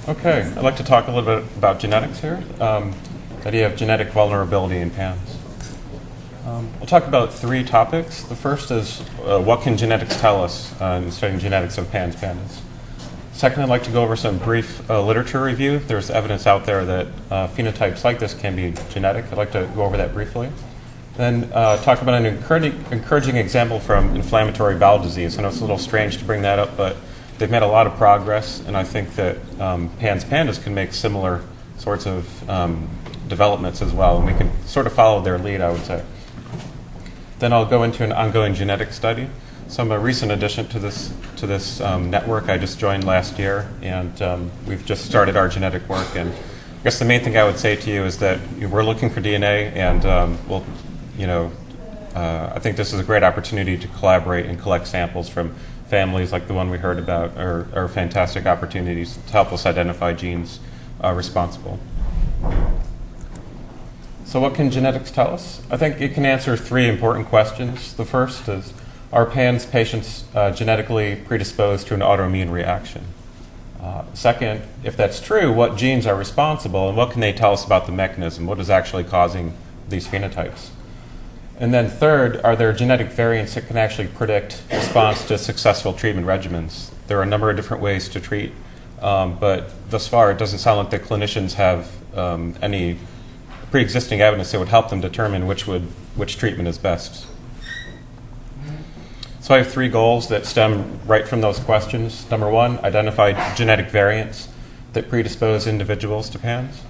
Okay, I'd like to talk a little bit about genetics here. The idea of genetic vulnerability in PANDAS. We'll talk about three topics. The first is what can genetics tell us in studying genetics of PANDAS. Second, I'd like to go over some brief literature review. There's evidence out there that phenotypes like this can be genetic. I'd like to go over that briefly. Then talk about an encouraging example from inflammatory bowel disease. I know it's a little strange to bring that up, but they've made a lot of progress, and I think that PANDAS can make similar sorts of developments as well, and we can sort of follow their lead, I would say. Then I'll go into an ongoing genetic study. So I'm a recent addition to this network. I just joined last year, and we've just started our genetic work. And I guess the main thing I would say to you is that we're looking for DNA, and I think this is a great opportunity to collaborate and collect samples from families like the one we heard about are fantastic opportunities to help us identify genes responsible. So what can genetics tell us? I think it can answer three important questions. The first is, are PANDAS patients genetically predisposed to an autoimmune reaction? Second, if that's true, what genes are responsible and what can they tell us about the mechanism? What is actually causing these phenotypes? And then third, are there genetic variants that can actually predict response to successful treatment regimens? There are a number of different ways to treat, but thus far it doesn't sound like the clinicians have any pre-existing evidence that would help them determine which treatment is best. So I have three goals that stem right from those questions. Number one, identify genetic variants that predispose individuals to PANDAS.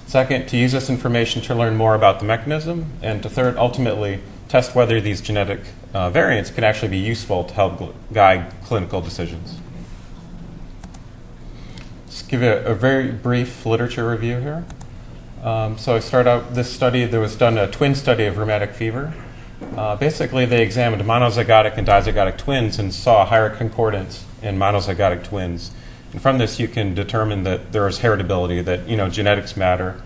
Second, to use this information to learn more about the mechanism. And to third, ultimately, test whether these genetic variants can actually be useful to help guide clinical decisions. Just give you a very brief literature review here. So I start out this study. There was done a twin study of rheumatic fever. Basically, they examined monozygotic and dizygotic twins and saw a higher concordance in monozygotic twins. And from this, you can determine that there is heritability, that genetics matter.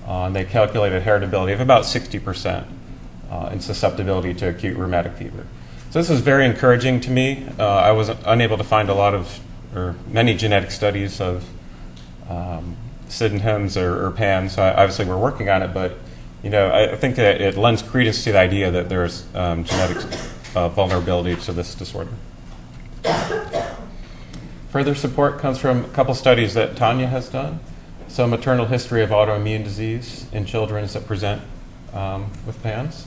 And they calculated heritability of about 60% in susceptibility to acute rheumatic fever. So this is very encouraging to me. I was unable to find many genetic studies of Sydenham's or PANDAS. So obviously, we're working on it, but I think that it lends credence to the idea that there's genetic vulnerability to this disorder. Further support comes from a couple studies that Tanya has done. So maternal history of autoimmune disease in children that present with PANDAS.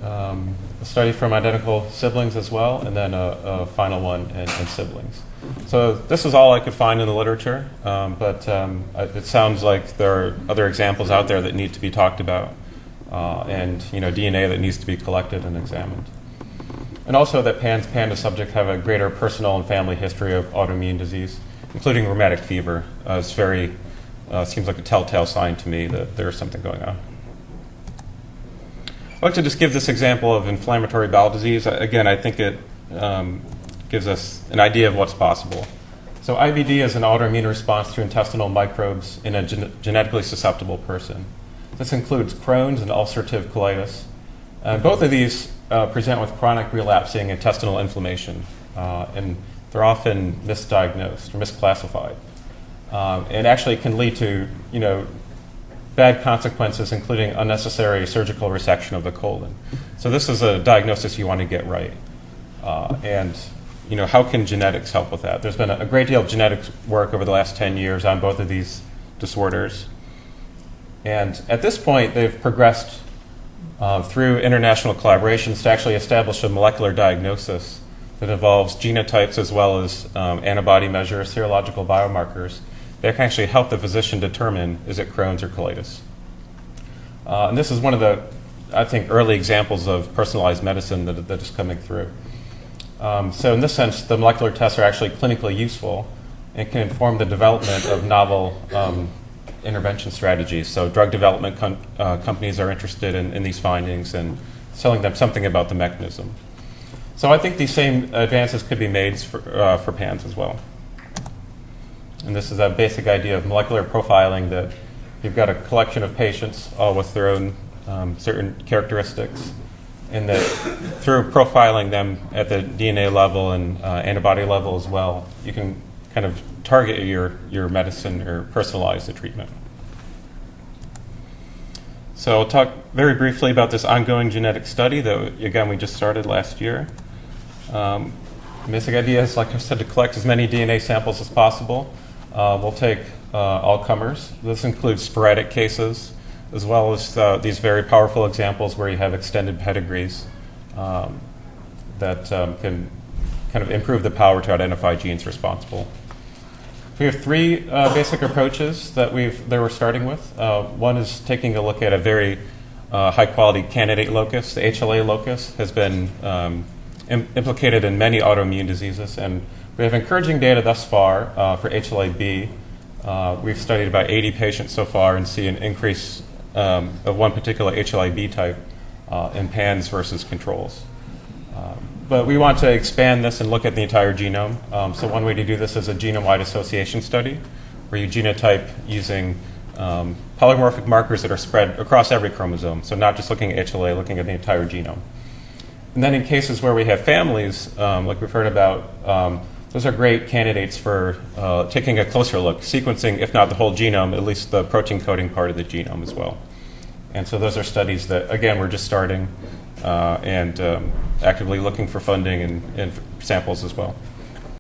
A study from identical siblings as well, and then a final one in siblings. So this is all I could find in the literature, but it sounds like there are other examples out there that need to be talked about, and DNA that needs to be collected and examined. And also that PANDAS subjects have a greater personal and family history of autoimmune disease, including rheumatic fever. It's seems like a telltale sign to me that there's something going on. I'd like to just give this example of inflammatory bowel disease. Again, I think it gives us an idea of what's possible. So IBD is an autoimmune response to intestinal microbes in a genetically susceptible person. This includes Crohn's and ulcerative colitis. Both of these present with chronic relapsing intestinal inflammation, and they're often misdiagnosed or misclassified, and actually can lead to bad consequences, including unnecessary surgical resection of the colon. So this is a diagnosis you want to get right, and how can genetics help with that? There's been a great deal of genetics work over the last 10 years on both of these disorders, and at this point they've progressed through international collaborations to actually establish a molecular diagnosis that involves genotypes as well as antibody measures, serological biomarkers that can actually help the physician determine is it Crohn's or colitis. And this is one of the, I think, early examples of personalized medicine that is coming through. So in this sense, the molecular tests are actually clinically useful and can inform the development of novel intervention strategies. So drug development companies are interested in these findings and telling them something about the mechanism. So I think these same advances could be made for PANDAS as well. And this is a basic idea of molecular profiling, that you've got a collection of patients all with their own certain characteristics, and that through profiling them at the DNA level and antibody level as well, you can kind of target your medicine or personalize the treatment. So I'll talk very briefly about this ongoing genetic study that, again, we just started last year. The basic idea is, like I said, to collect as many DNA samples as possible. We'll take all comers. This includes sporadic cases, as well as these very powerful examples where you have extended pedigrees that can kind of improve the power to identify genes responsible. We have three basic approaches that we're starting with. One is taking a look at a very high-quality candidate locus. The HLA locus has been implicated in many autoimmune diseases, and we have encouraging data thus far for HLA-B. We've studied about 80 patients so far and see an increase of one particular HLA-B type in PANDAS versus controls. But we want to expand this and look at the entire genome. So one way to do this is a genome-wide association study, where you genotype using polymorphic markers that are spread across every chromosome. So not just looking at HLA, looking at the entire genome. And then in cases where we have families, like we've heard about, those are great candidates for taking a closer look, sequencing, if not the whole genome, at least the protein coding part of the genome as well. And so those are studies that, again, we're just starting and actively looking for funding and samples as well.